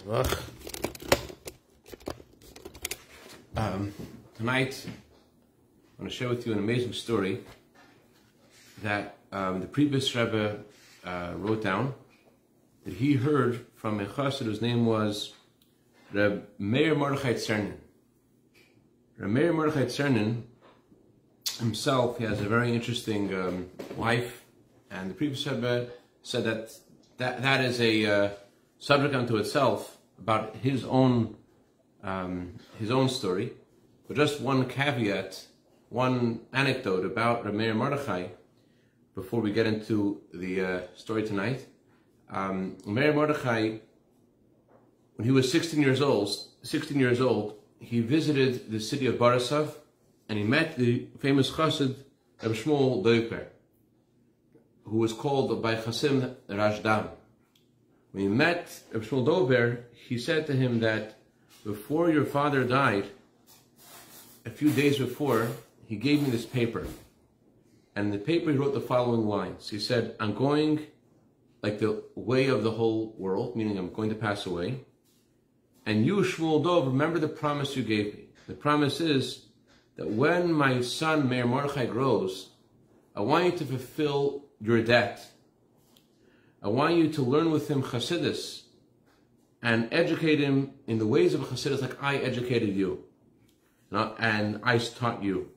Tonight, I want to share with you an amazing story that the previous Rebbe wrote down that he heard from a chassid whose name was Rabbi Moshe Levin. Rabbi Moshe Levin himself, he has a very interesting life, and the previous Rebbe said that is a subject unto itself about his own story. But just one caveat, one anecdote about Rabbi Mordechai before we get into the story tonight. Rabbi Mordechai, when he was 16 years old, he visited the city of Borisov, and he met the famous chassid Rabbi Shmuel Doiper, who was called by Chassidim Rajdam. When he met Rabbi Shmuel Doiper, he said to him that before your father died, a few days before, he gave me this paper. And in the paper he wrote the following lines. He said, I'm going like the way of the whole world, meaning I'm going to pass away. And you, Shmuel Dov, remember the promise you gave me. The promise is that when my son Meir Mordechai grows, I want you to fulfill your debt. I want you to learn with him chassidus and educate him in the ways of chassidus like I educated you. And I taught you.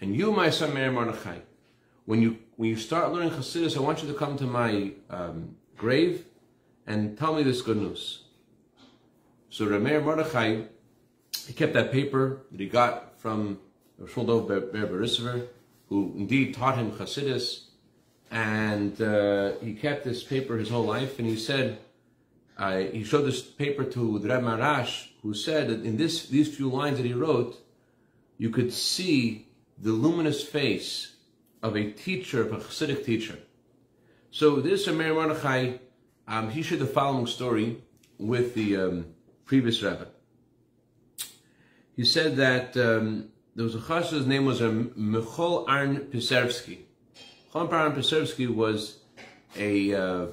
And you, my son Meir Mordechai, when you start learning chassidus, I want you to come to my grave and tell me this good news. So Rabbi Mordechai, he kept that paper that he got from Shmuel Dov Ber Berisver, who indeed taught him chassidus, and he kept this paper his whole life. And he said, he showed this paper to the Rebbe Marash, who said that in these few lines that he wrote, you could see the luminous face of a teacher, of a Chassidic teacher. So this Meir Mordechai, he shared the following story with the previous Rebbe. He said that there was a chassid, his name was Michal Arn Pisarevsky. Michal Arn Pisarevsky was a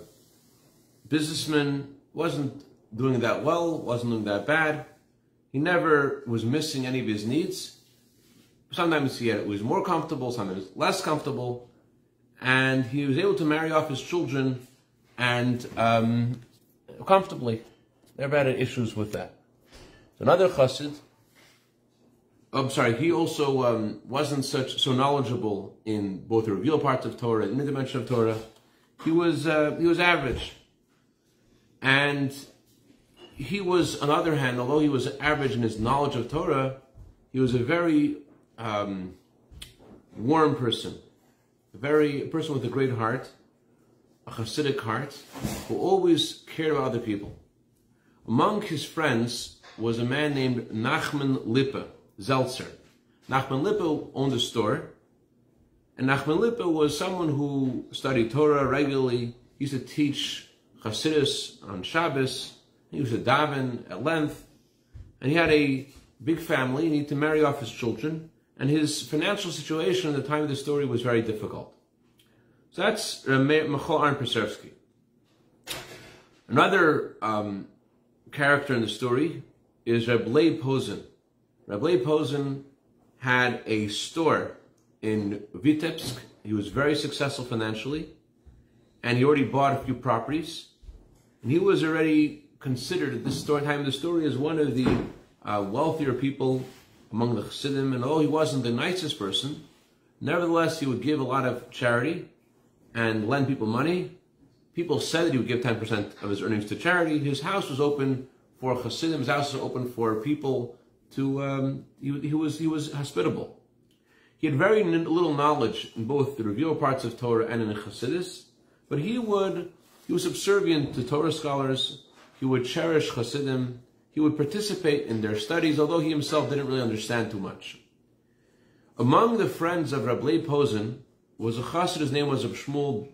businessman, wasn't doing that well, wasn't doing that bad. He never was missing any of his needs. Sometimes it was more comfortable, sometimes less comfortable. And he was able to marry off his children and comfortably. Never had issues with that. So another chassid, he also wasn't so knowledgeable in both the revealed parts of Torah and the dimension of Torah. He was average. And he was, on the other hand, although he was average in his knowledge of Torah, he was a very warm person, a person with a great heart, a Hasidic heart, who always cared about other people. Among his friends was a man named Nachman Lippe, Zeltzer. Nachman Lippe owned a store, and Nachman Lippe was someone who studied Torah regularly. He used to teach chassidus on shabbos. He used to daven at length, and he had a big family. He needed to marry off his children, and his financial situation at the time of the story was very difficult. So that's Michal Arn Pisarevsky. Another character in the story is Rabbi Posen. Rabbi Posen had a store in Vitebsk. He was very successful financially, and he already bought a few properties. And he was already considered at this time of the story as one of the wealthier people among the Chassidim. And although he wasn't the nicest person, nevertheless he would give a lot of charity and lend people money. People said that he would give 10% of his earnings to charity. His house was open for Chassidim. His house was open for people to. He was hospitable. He had very little knowledge in both the revealed parts of Torah and in the chassidus, but he was subservient to Torah scholars. He would cherish Chassidim. He would participate in their studies, although he himself didn't really understand too much. Among the friends of Rabbi Posen was a chassid. His name was Shmuel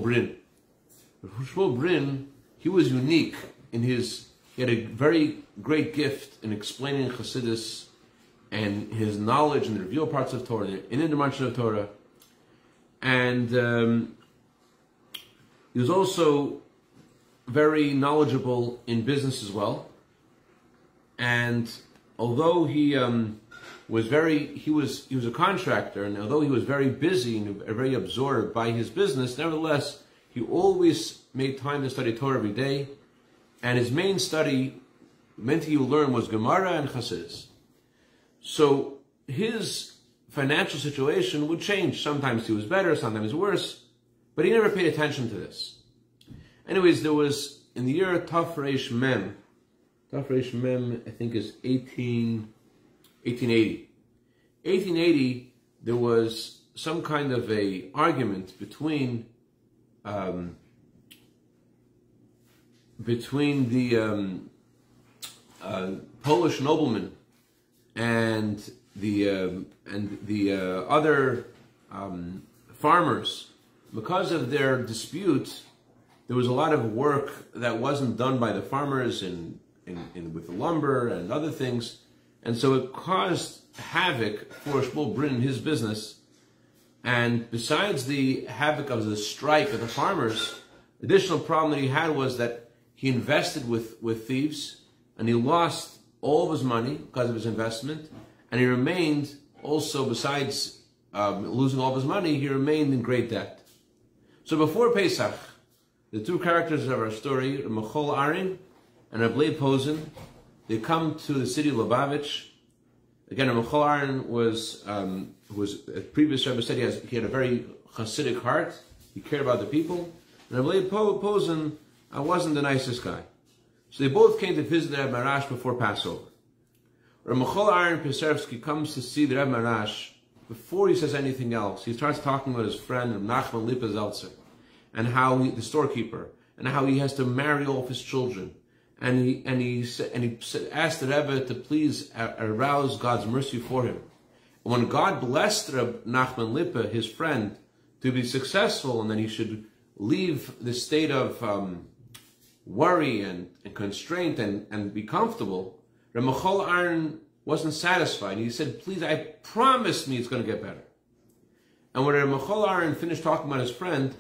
Brin. Shmuel Brin, he was unique in his. He had a very great gift in explaining chassidus and his knowledge in the revealed parts of Torah, in the dimension of Torah, and he was also very knowledgeable in business as well. And although he was a contractor, and although he was very busy and very absorbed by his business, nevertheless, he always made time to study Torah every day. And his main thing he would learn was Gemara and Chassidus. So his financial situation would change. Sometimes he was better, sometimes worse, but he never paid attention to this. Anyways, there was, in the year Tafresh Mem, I think is 1880. 1880, there was some kind of a argument between the Polish nobleman and the other farmers. Because of their dispute, there was a lot of work that wasn't done by the farmers with the lumber and other things, and so it caused havoc for Shmuel Brin and his business. And besides the havoc of the strike of the farmers, the additional problem that he had was that he invested with thieves, and he lost all of his money because of his investment, and he remained also, besides losing all of his money, he remained in great debt. So before Pesach, the two characters of our story, Michal Arin and Rabbi Posen, they come to the city of Lubavitch. Again, Michal Arin was a previous Rebbe said he had a very Hasidic heart. He cared about the people. And Rabbi Posen wasn't the nicest guy. So they both came to visit the Rebbe Marash before Passover. Michal Arin Pesersky comes to see the Rebbe Marash. Before he says anything else, he starts talking about his friend Nachman Lipa Zeltzer, and how the storekeeper, and how he has to marry all of his children, and he asked the Rebbe to please arouse God's mercy for him. And when God blessed Reb Nachman Lipa, his friend, to be successful, and then he should leave the state of worry and constraint and be comfortable, Reb Michal Arin wasn't satisfied. He said, please, I promise me it's going to get better. And when Reb Michal Arin finished talking about his friend,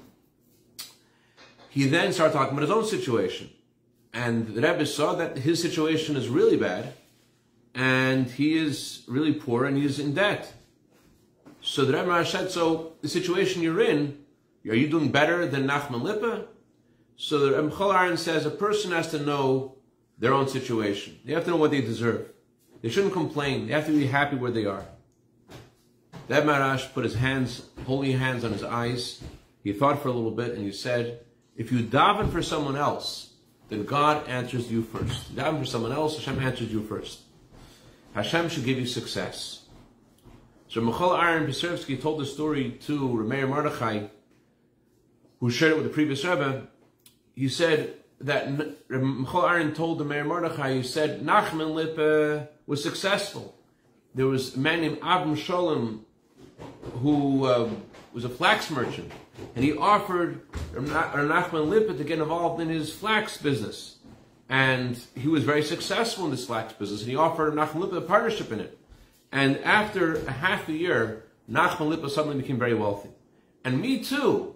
he then started talking about his own situation. And the Rebbe saw that his situation is really bad, and he is really poor, and he is in debt. So the Rebbe Marash said, so the situation you're in, are you doing better than Nachman Lipa? So the Rebbe Michal Arin says a person has to know their own situation. They have to know what they deserve. They shouldn't complain. They have to be happy where they are. The Rebbe Marash put his holy hands on his eyes. He thought for a little bit, and he said, if you daven for someone else, then God answers you first. You daven for someone else, Hashem answers you first. Hashem should give you success. So Michal Arin Pesersky told the story to Rabbi Mordechai, who shared it with the previous Rebbe. He said that Michal Arin told the Meir Mordechai, he said, Nachman Lipa was successful. There was a man named Avram Sholem who was a flax merchant, and he offered Nachman Lipa to get involved in his flax business. And he was very successful in this flax business, and he offered Nachman Lipa a partnership in it. And after a half a year, Nachman Lipa suddenly became very wealthy. And me too,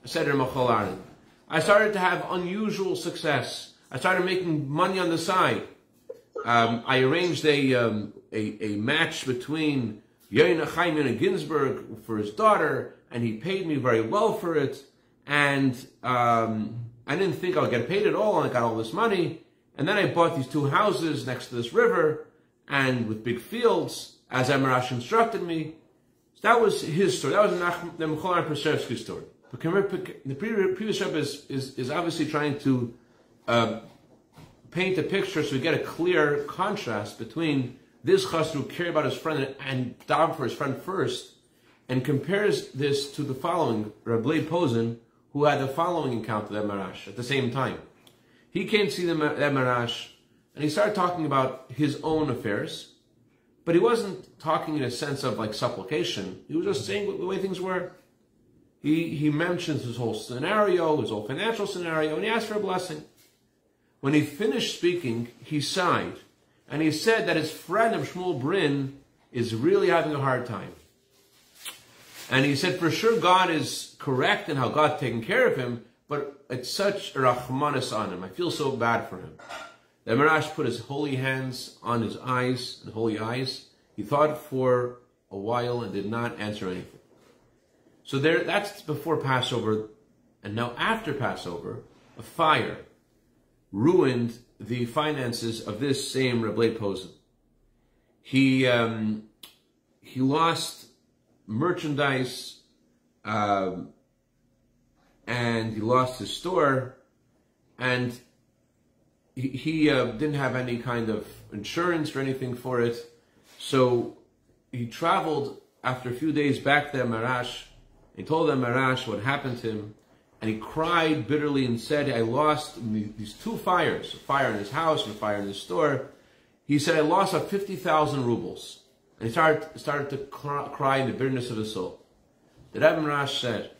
said Michal Arin. I started to have unusual success. I started making money on the side. I arranged a match between Yoina Chaim and Ginsburg for his daughter, and he paid me very well for it. And I didn't think I would get paid at all, and I got all this money. And then I bought these two houses next to this river, and with big fields, as Amarash instructed me. So that was his story. That was the Michal Arin Pesersky's story. But the previous Rebbe is obviously trying to paint a picture so we get a clear contrast between this chassid who cared about his friend and davened for his friend first, and compares this to the following, Rabbi Posen, who had the following encounter with Marash at the same time. He came to see the Marash, and he started talking about his own affairs, but he wasn't talking in a sense of like supplication. He was just saying the way things were. He mentions his whole scenario, his whole financial scenario, and he asked for a blessing. When he finished speaking, he sighed, and he said that his friend of Shmuel Brin is really having a hard time. And he said, for sure God is correct in how God's taking care of him, but it's such a rachmanis on him. I feel so bad for him. The Marash put his holy hands on his eyes, and holy eyes. He thought for a while and did not answer anything. So that's before Passover. And now after Passover, a fire ruined the finances of this same Rabbi Posen. He lost merchandise, and he lost his store, and he didn't have any kind of insurance or anything for it. So he traveled after a few days back to Marash. He told them Marash what happened to him, and he cried bitterly and said, I lost these two fires, a fire in his house and a fire in his store. He said, I lost 50,000 rubles. And he started to cry in the bitterness of his soul. The Rabbi Marash said,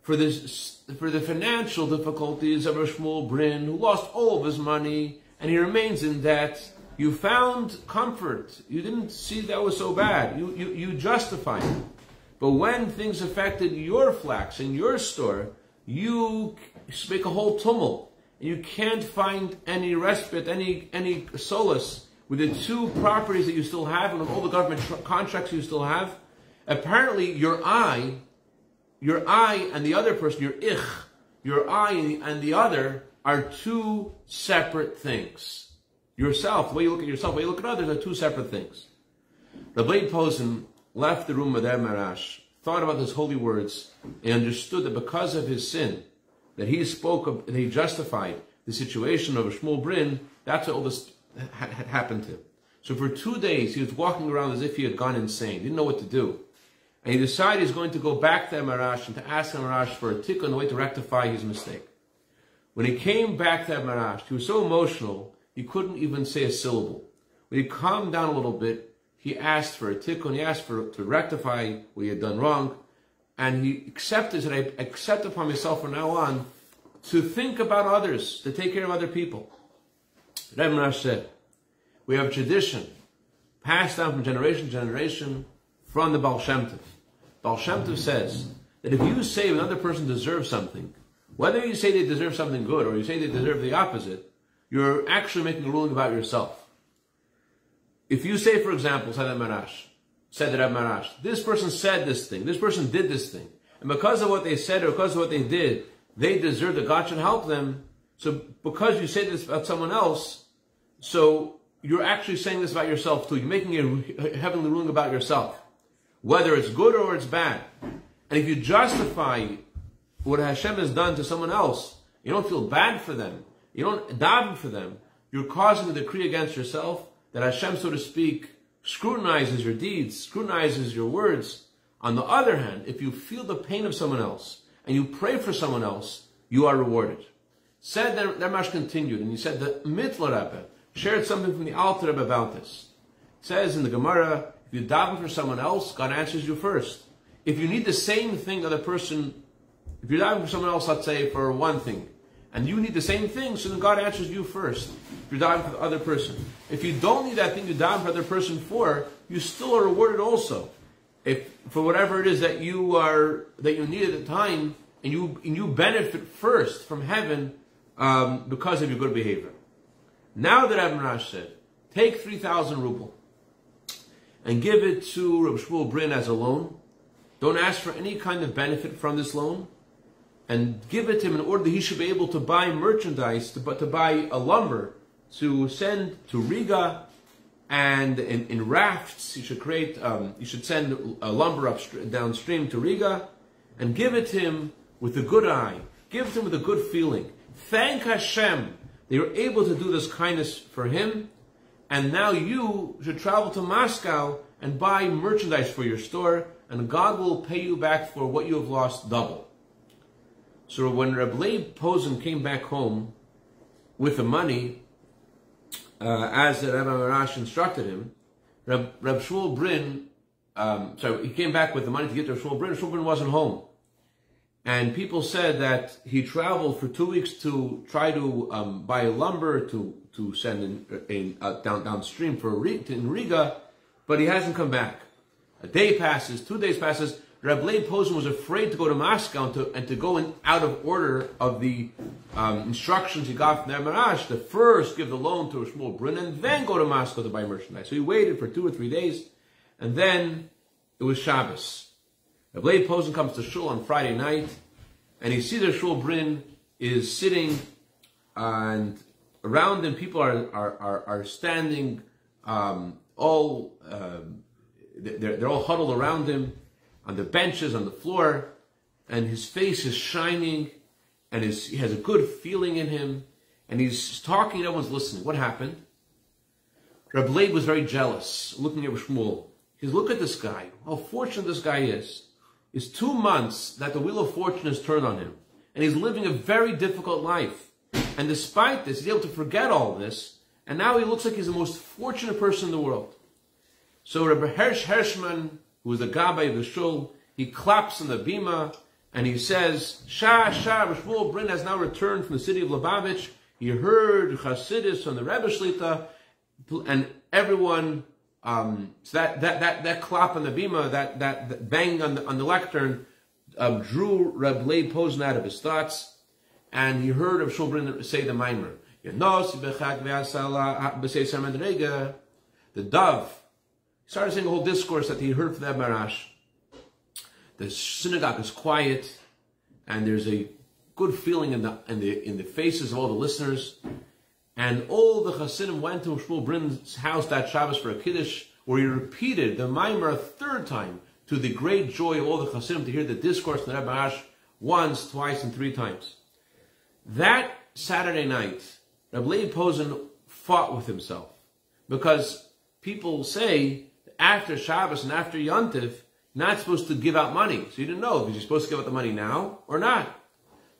for the financial difficulties of Shmuel Brin, who lost all of his money, and he remains in debt, you found comfort. You didn't see that was so bad. You justified it. But when things affected your flax in your store, you make a whole tumult. And you can't find any respite, any solace with the two properties that you still have and all the government contracts you still have. Apparently, your I and the other person, your I and the other are two separate things. Yourself, the way you look at yourself, the way you look at others are two separate things. Rabbi Posen left the room of their Marash, thought about his holy words, and understood that because of his sin, that he spoke of, and he justified the situation of Shmuel Brin, that's what all this had happened to him. So for 2 days, he was walking around as if he had gone insane, didn't know what to do. And he decided he's going to go back to Marash and to ask Marash for a tikkun, a way to rectify his mistake. When he came back to Marash, he was so emotional, he couldn't even say a syllable. When he calmed down a little bit, he asked for a tikkun, he asked to rectify what he had done wrong, and he accepted that I accept upon myself from now on to think about others, to take care of other people. Rabbi Moshe said, we have a tradition passed down from generation to generation from the Baal Shem Tov. Baal Shem Tov says that if you say another person deserves something, whether you say they deserve something good or you say they deserve the opposite, you're actually making a ruling about yourself. If you say, for example, said the Rabbi Marash, this person said this thing, this person did this thing, and because of what they said or because of what they did, they deserve that God should help them. So because you say this about someone else, so you're actually saying this about yourself too. You're making a heavenly ruling about yourself, whether it's good or it's bad. And if you justify what Hashem has done to someone else, you don't feel bad for them, you don't daven for them, you're causing a decree against yourself that Hashem, so to speak, scrutinizes your deeds, scrutinizes your words. On the other hand, if you feel the pain of someone else and you pray for someone else, you are rewarded. Said that Ramash continued, and he said the Mitla Rebbe shared something from the Alter Rebbe about this. It says in the Gemara, if you daven for someone else, God answers you first. If you need the same thing the other person, if you're davening for someone else, let's say for one thing, and you need the same thing, so then God answers you first. If you're davening for the other person. If you don't need that thing to daven for the other person for, you still are rewarded also. If for whatever it is that you need at the time, and you benefit first from heaven because of your good behavior. Now that Rabbi Marash said, take 3,000 ruble and give it to Rabbi Shmuel Brin as a loan. Don't ask for any kind of benefit from this loan, and give it to him in order that he should be able to buy merchandise, to buy a lumber, to send to Riga, and in rafts. You should send a lumber downstream to Riga, and give it to him with a good eye. Give it to him with a good feeling. Thank Hashem that you're able to do this kindness for him, and now you should travel to Moscow and buy merchandise for your store, and God will pay you back for what you have lost double. So when Rabbi Posen came back home with the money, as the Rabbi Marash instructed him, Reb Shmuel Brin, he came back with the money to get to Shmuel Brin. Shmuel Brin wasn't home. And people said that he traveled for 2 weeks to try to buy lumber to send downstream in Riga, but he hasn't come back. A day passes, 2 days passes. Rabbi Posen was afraid to go to Moscow and to go in out of order of the instructions he got from the Marash, to first give the loan to Shmuel Brun and then go to Moscow to buy merchandise. So he waited for 2 or 3 days, and then it was Shabbos. Rabbi Posen comes to shul on Friday night, and he sees that Shmuel Brun is sitting, and around him people are standing, they're all huddled around him on the benches, on the floor, and his face is shining, and he has a good feeling in him, and he's talking, and everyone's listening. What happened? Reb Leib was very jealous, looking at Shmuel. He says, look at this guy, how fortunate this guy is. It's 2 months that the wheel of fortune has turned on him, and he's living a very difficult life. And despite this, he's able to forget all this, and now he looks like he's the most fortunate person in the world. So Rabbi Hershman, who was the gabbai of the shul, he claps on the bima, and he says, Shmuel Brun has now returned from the city of Lubavitch. He heard chassidus on the Rebbe Shlita, and everyone, so that clap on the bima, that bang on the lectern, drew Reb Leib Posen out of his thoughts, and he heard of Shmuel Brun say the Maimer. The dove. He started saying a whole discourse that he heard from the Marash. The synagogue is quiet, and there's a good feeling in the faces of all the listeners. And all the Chassidim went to Shmuel Brun's house that Shabbos for a Kiddush, where he repeated the Maimer a 3rd time, to the great joy of all the Chassidim to hear the discourse of the Rebbe Marash once, twice, and 3 times. That Saturday night, Rabbi Leib Posen fought with himself, because people say after Shabbos and after Yontif, you're not supposed to give out money. So you didn't know if you're supposed to give out the money now or not.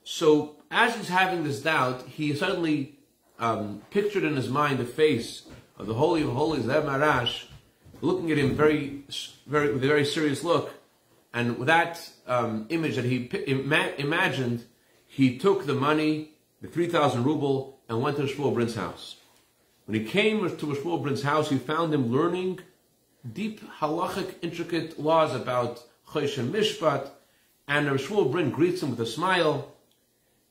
So as he's having this doubt, he suddenly pictured in his mind the face of the Holy of Holies, the Rebbe Marash, looking at him with a very serious look. And with that image that he imagined, he took the money, the 3,000 ruble, and went to Shmuel Brun's house. When he came to Shmuel Brun's house, he found him learning deep halachic, intricate laws about Chosh and Mishpat, and Rabbi Shmuel Brun greets him with a smile,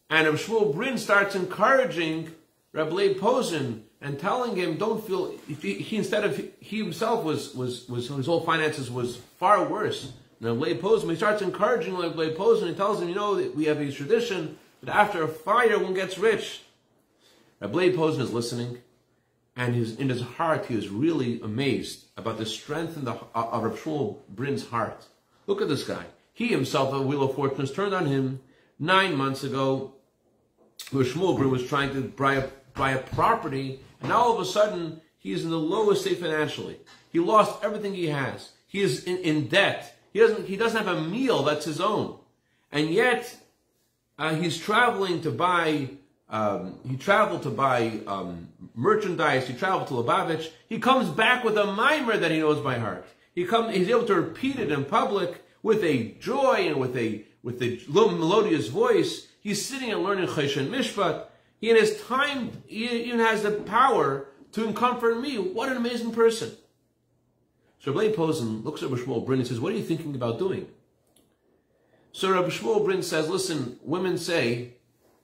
and Rabbi Shmuel Brun starts encouraging Rabbi Leib Posen and telling him, don't feel, he himself was his whole finances was far worse than Rabbi Leib Posen. He starts encouraging Rabbi Leib Posen. He tells him, you know, that we have a tradition that after a fire one gets rich. Rabbi Leib Posen is listening, and in his heart he is really amazed about the strength of Rabbi Shmuel Brun's heart. Look at this guy. He himself, the wheel of fortune, has turned on him 9 months ago, where Shmuel Brun was trying to buy a property, and now all of a sudden he is in the lowest state financially. He lost everything he has. He is in debt. He doesn't have a meal that's his own, and yet he's traveling to buy. He traveled to buy merchandise. He traveled to Lubavitch. He comes back with a mimer that he knows by heart. He's able to repeat it in public with a joy and with a melodious voice. He's sitting and learning Chosh and Mishpat. He in his time, he even has the power to comfort me. What an amazing person. So Rabbi Posen looks at Rabbi Shmuel Brun and says, what are you thinking about doing? So Rabbi Shmuel Brun says, listen, women say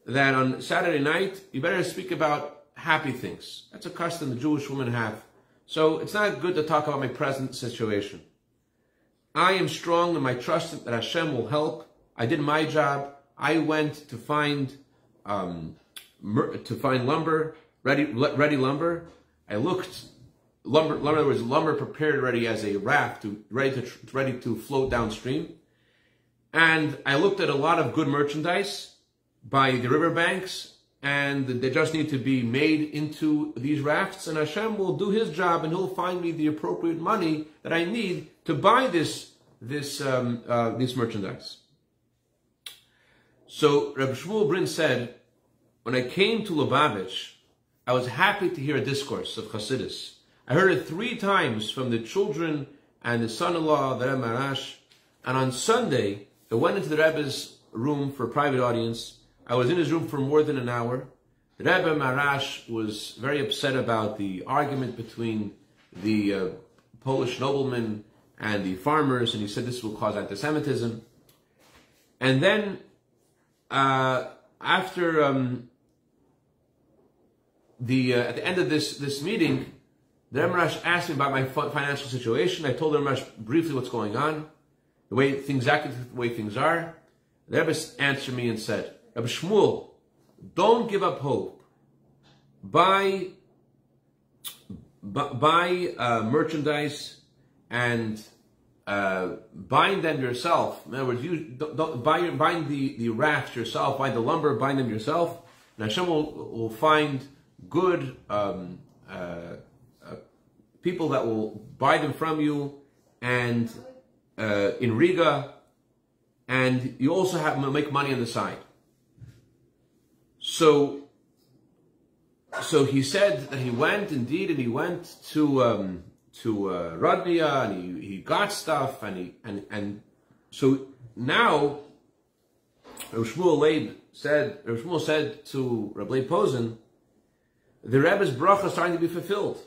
that on Saturday night, you better speak about happy things. That's a custom the Jewish women have. So it's not good to talk about my present situation. I am strong in my trust that Hashem will help. I did my job. I went to find lumber, ready lumber. I looked, lumber, in other words, lumber prepared ready as a raft, ready to float downstream. And I looked at a lot of good merchandise by the riverbanks, and they just need to be made into these rafts, and Hashem will do His job, and He'll find me the appropriate money that I need to buy this merchandise. So Rabbi Shmuel Brun said, when I came to Lubavitch, I was happy to hear a discourse of chassidus. I heard it 3 times from the children and the son-in-law of the Rebbe Marash, and on Sunday, I went into the Rebbe's room for a private audience. I was in his room for more than an hour. The Rebbe Marash was very upset about the argument between the Polish nobleman and the farmers, and he said this will cause anti-Semitism. And then after at the end of this meeting, the Rebbe Marash asked me about my financial situation. I told the Rebbe Marash briefly what's going on, the way things are. The Rebbe answered me and said, Rabbi Shmuel, don't give up hope. Buy merchandise and bind them yourself. In other words, you don't bind the rafts yourself, bind the lumber, bind them yourself. And Hashem will find good people that will buy them from you, and in Riga, and you also make money on the side. So he said that he went indeed, and he went to Radmia, and he got stuff, and so now Rabbi Shmuel said to Rabbi Posen, the Rebbe's bracha is starting to be fulfilled.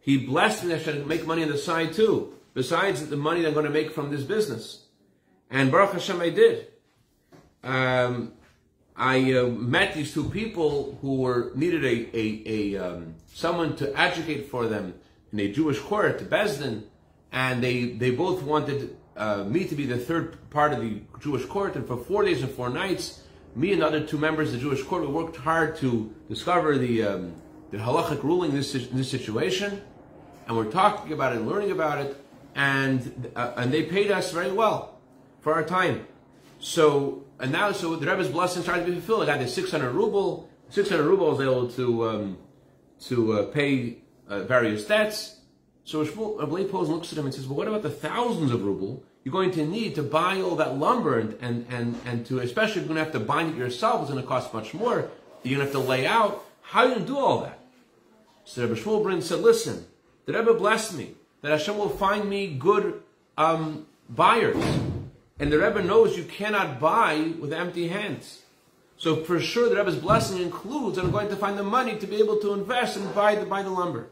He blessed me that I should make money on the side too, besides the money that I'm going to make from this business. And Baruch Hashem, I did. I met these two people who needed someone to advocate for them in a Jewish court, Besdin, and they both wanted me to be the third part of the Jewish court. And for 4 days and 4 nights, me and the other two members of the Jewish court, we worked hard to discover the halachic ruling in this situation, and we're talking about it and learning about it, and they paid us very well for our time. So the Rebbe's blessing started to be fulfilled. I got the 600 ruble. 600 ruble was able to pay various debts. So Rabbi Posen looks at him and says, "Well, what about the thousands of ruble you're going to need to buy all that lumber and to, especially if you're going to have to bind it yourself, it's going to cost much more. You're going to have to lay out. How are you going to do all that?" So Rabbi Shmuel Brin said, "Listen, the Rebbe blessed me that Hashem will find me good buyers. And the Rebbe knows you cannot buy with empty hands. So for sure the Rebbe's blessing includes that I'm going to find the money to be able to invest and buy the lumber."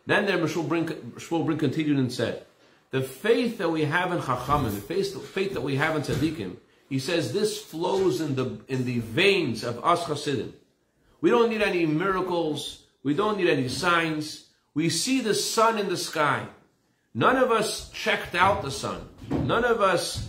Then the Shmuel Brin continued and said, the faith that we have in Chachamim, the faith that we have in Tzaddikim, he says this flows in the veins of us Chassidim. We don't need any miracles. We don't need any signs. We see the sun in the sky. None of us checked out the sun. None of us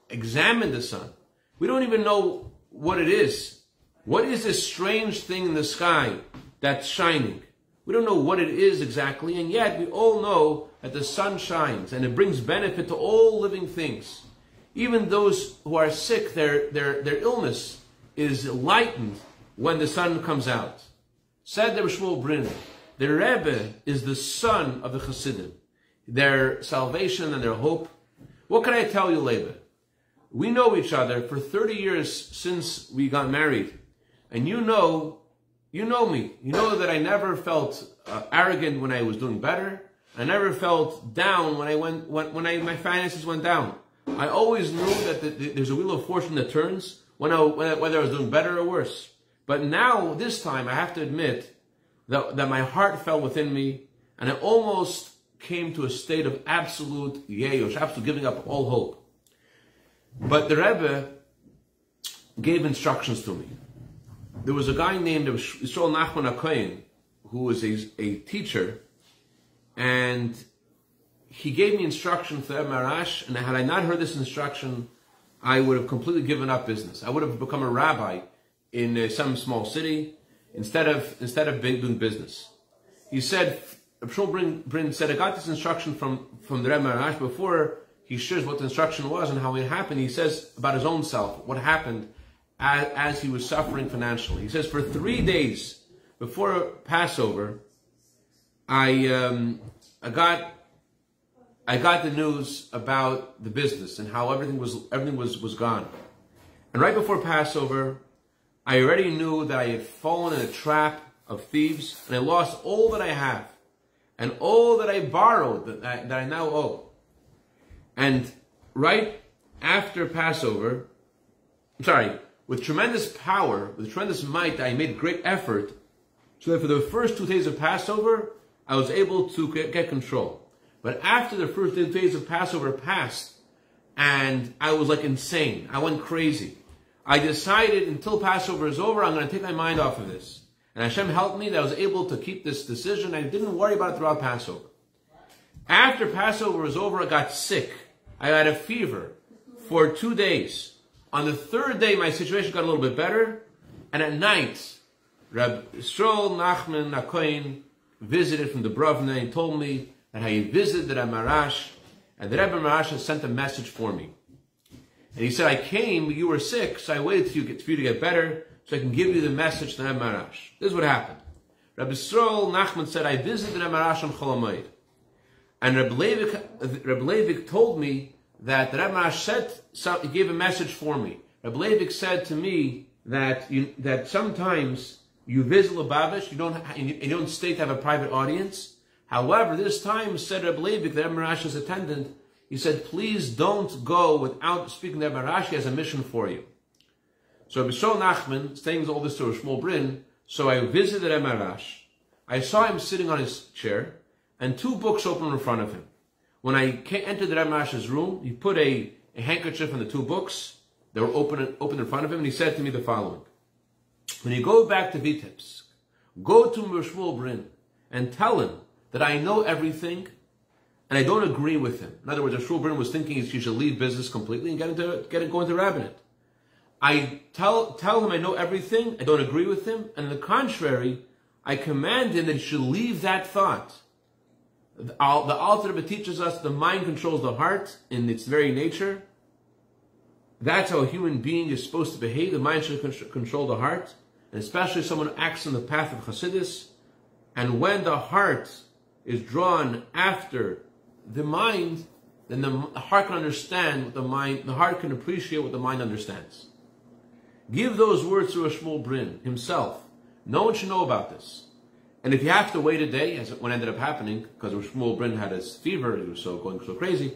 examined the sun. We don't even know what it is. What is this strange thing in the sky that's shining? We don't know what it is exactly, and yet we all know that the sun shines and it brings benefit to all living things. Even those who are sick, their illness is lightened when the sun comes out. Said the Shmuel Brin, the Rebbe is the son of the Chassidim, their salvation and their hope. What can I tell you, Leva? We know each other for 30 years since we got married, and you know me. You know that I never felt arrogant when I was doing better. I never felt down when my finances went down. I always knew that there's a wheel of fortune that turns whether I was doing better or worse. But now, this time, I have to admit that my heart fell within me, and I almost came to a state of absolute yeyosh, absolute giving up all hope. But the Rebbe gave instructions to me. There was a guy named Yisrael Nachman HaKohen, who was a teacher, and he gave me instruction for Rebbe Marash, and had I not heard this instruction, I would have completely given up business. I would have become a rabbi in some small city instead of doing business. He said, Shmuel Brin said, I got this instruction from the Rebbe Marash. Before he shares what the instruction was and how it happened, he says about his own self, what happened as he was suffering financially. He says, for 3 days before Passover, I got the news about the business and how everything was gone. And right before Passover, I already knew that I had fallen in a trap of thieves, and I lost all that I have and all that I borrowed that I now owe. And right after Passover, with tremendous power, with tremendous might, I made great effort so that for the first 2 days of Passover, I was able to get control. But after the first days of Passover passed, and I was like insane. I went crazy. I decided until Passover is over, I'm going to take my mind off of this. And Hashem helped me that I was able to keep this decision. I didn't worry about it throughout Passover. After Passover was over, I got sick. I had a fever for 2 days. On the third day, my situation got a little bit better. And at night, Rabbi Nachman Nakoin visited from the Bravna and told me that he visited the Rabbi Marash, and the Rabbi Marash has sent a message for me. And he said, I came, you were sick, so I waited for you to get better, so I can give you the message to the Rabbi Marash. This is what happened. Rabbi Nachman said, I visited the Rabbi Marash on Chol HaMoed. And Rabbi Levik told me that the Rabbi Marash said, he gave a message for me. Rabbi Levik said to me that sometimes you visit Lubavitch, you don't stay to have a private audience. However, this time, said Rabbi Levik, the Rabbi Marash's attendant, he said, please don't go without speaking to Rabbi Marash. He has a mission for you. So Rabbi Nachman, saying all this to Rosh Shmuel Brin, so I visited Rabbi Marash. I saw him sitting on his chair, and 2 books open in front of him. When I entered the Rabbi Marash's room, he put a handkerchief on the 2 books. They were open in front of him, and he said to me the following. When you go back to Vitebsk, go to Rosh Shmuel Brin and tell him that I know everything and I don't agree with him. In other words, Rosh Shmuel Brin was thinking he should leave business completely and go into rabbinate. I tell him I know everything, I don't agree with him, and on the contrary, I command him that he should leave that thought. The Alter Rebbe teaches us the mind controls the heart in its very nature. That's how a human being is supposed to behave. The mind should control the heart, and especially someone who acts on the path of chassidus. And when the heart is drawn after the mind, then the heart can understand what the heart can appreciate what the mind understands. Give those words to Rosh Shmuel Brin himself. No one should know about this. And if you have to wait a day, as what ended up happening, because Rosh Shmuel Brin had his fever, he was going so crazy.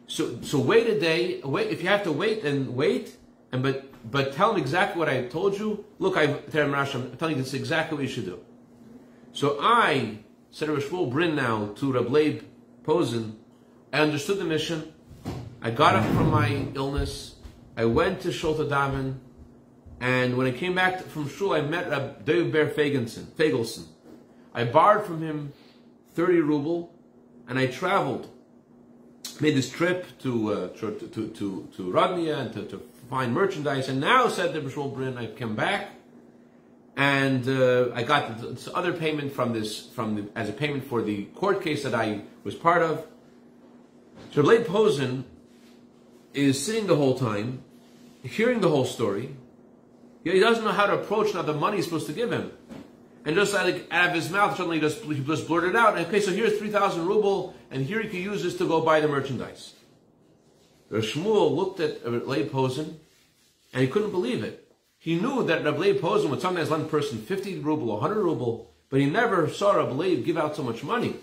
So wait a day. If you have to wait, then wait. But tell him exactly what I told you. Look, I'm telling you this is exactly what you should do. So I said to Rosh Shmuel Brin now to Reb Leib Posen, I understood the mission. I got up from my illness. I went to Shul to daven, and when I came back from Shul, I met Reb Dov Ber Fagelson. I borrowed from him 30 ruble, and I traveled. Made this trip to Rodnia and to find merchandise, and now said to Rosh Shmuel Brin, I came back, and I got this other payment as a payment for the court case that I was part of. So Leib Posen is sitting the whole time, hearing the whole story. He doesn't know how to approach now the money he's supposed to give him. And just like out of his mouth, suddenly he just blurted out, okay, so here's 3,000 ruble, and here you can use this to go buy the merchandise. Rosh Shmuel looked at Leib Posen, and he couldn't believe it. He knew that Reb Leib Posen would sometimes lend a person 50 ruble, 100 ruble, but he never saw Reb Leib give out so much money.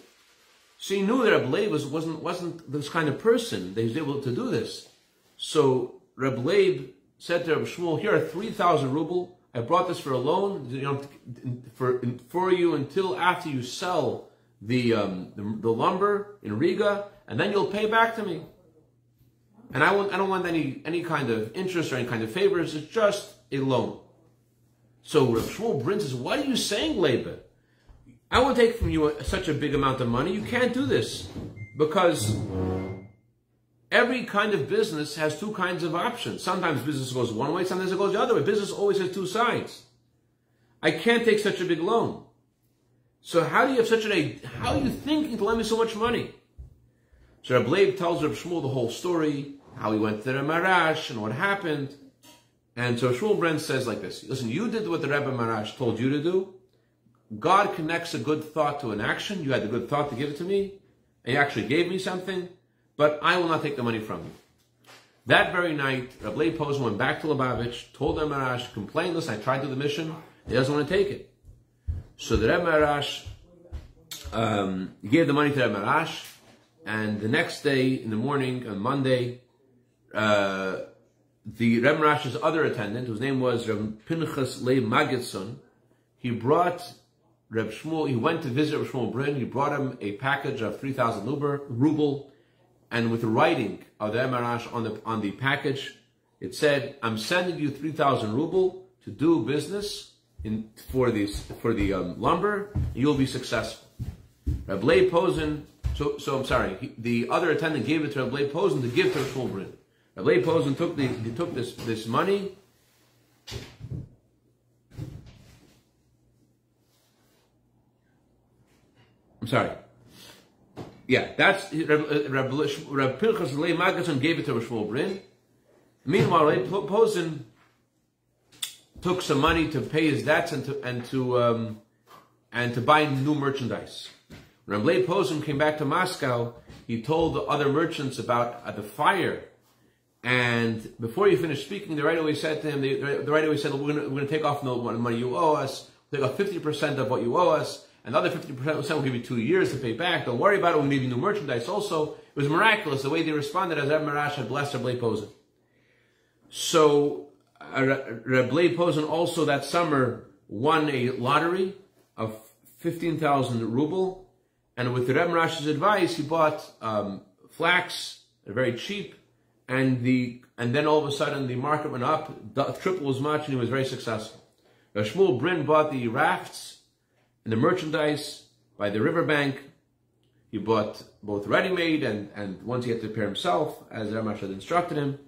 So he knew that Reb Leib wasn't this kind of person that he was able to do this. So Reb Leib said to Reb Shmuel, here are 3,000 ruble. I brought this for a loan, for you until after you sell the lumber in Riga, and then you'll pay back to me. And I don't want any kind of interest or any kind of favors. It's just a loan. So Reb Shmuel Brin says, what are you saying, Leib? I won't take from you such a big amount of money. You can't do this, because every kind of business has 2 kinds of options. Sometimes business goes one way, sometimes it goes the other way. Business always has 2 sides. I can't take such a big loan. So how are you thinking to lend me so much money? So Reb Leib tells Reb Shmuel the whole story, how he went to the Marash and what happened. And so Shmuel Brin says like this, listen, you did what the Rebbe Marash told you to do. God connects a good thought to an action. You had the good thought to give it to me, and you actually gave me something, but I will not take the money from you. That very night, Reb Leib Posen went back to Lubavitch, told the Marash, complained, listen, I tried to do the mission, he doesn't want to take it. So the Rebbe Marash gave the money to the Marash, and the next day, in the morning, on Monday, the Rebbe Marash's other attendant, whose name was Reb Pinchas Leib Magidson, he brought Reb Shmuel, he went to visit Reb Shmuel Brin. He brought him a package of 3,000 ruble, and with the writing of the Emarash on the package, it said, "I'm sending you 3,000 ruble to do business for the lumber. And you'll be successful." Reb Leib Posen. So I'm sorry. The other attendant gave it to Reb Leib Posen to give to Reb Shmuel Brin. Reb Leib Posen took this money. I'm sorry. Yeah, that's Reb Pinchas Leib Magason gave it to Reb Shmuel Brin. Meanwhile, Reb Posen took some money to pay his debts and to buy new merchandise. When Reb Leib Posen came back to Moscow, he told the other merchants about the fire. And before he finished speaking, they right away said to him, they right away said, "We're going to take off the money you owe us. We'll take off 50% of what you owe us. And the other 50% will give you 2 years to pay back. Don't worry about it. We'll give you new merchandise also." It was miraculous the way they responded as Reb Marash had blessed Reb Leib Posen. So Reb Leib Posen also that summer won a lottery of 15,000 ruble. And with the Reb Marash's advice, he bought flax, very cheap. And then all of a sudden the market went up, triple as much, and he was very successful. Shmuel Brin bought the rafts and the merchandise by the riverbank. He bought both ready-made and ones he had to prepare himself, as Ramash had instructed him.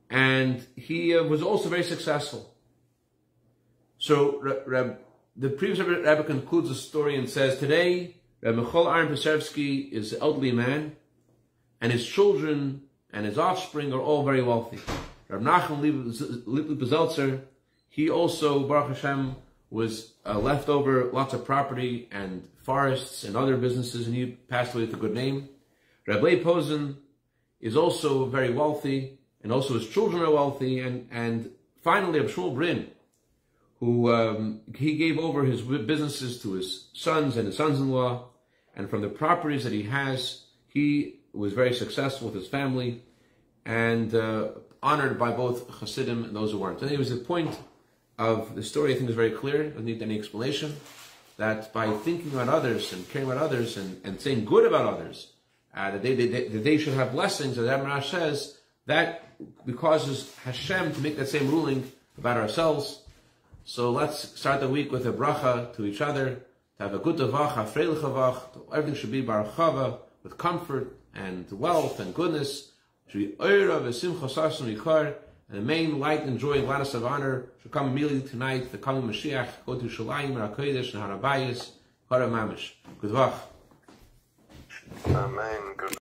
And he was also very successful. So the previous Rebbe concludes the story and says, today, Reb Michal Aaron Pesevsky is an elderly man, and his children and his offspring are all very wealthy. Reb Nachum Leib Bezeltzer, he also, Baruch Hashem, was left over lots of property and forests and other businesses, and he passed away with a good name. Reb Leib Posen is also very wealthy, and also his children are wealthy, and finally Reb Shmuel Brin, who he gave over his businesses to his sons and his sons-in-law, and from the properties that he has, he was very successful with his family, and honored by both Chassidim and those who weren't. And it was the point of the story, I think, is very clear. Doesn't need any explanation. That by thinking about others and caring about others and saying good about others, that they should have blessings, as Amarash says, that causes Hashem to make that same ruling about ourselves. So let's start the week with a bracha to each other, to have a good tavach, a freilich tavach. Everything should be barachava, with comfort and wealth and goodness. Should be oira v'simcha sasun yikar. And the main light and joy and gladness of honor should come immediately tonight. The coming Mashiach, go to Shalayim, Rakodesh, and Harabayis, Hara Mamish. Good vach. Amen. Good.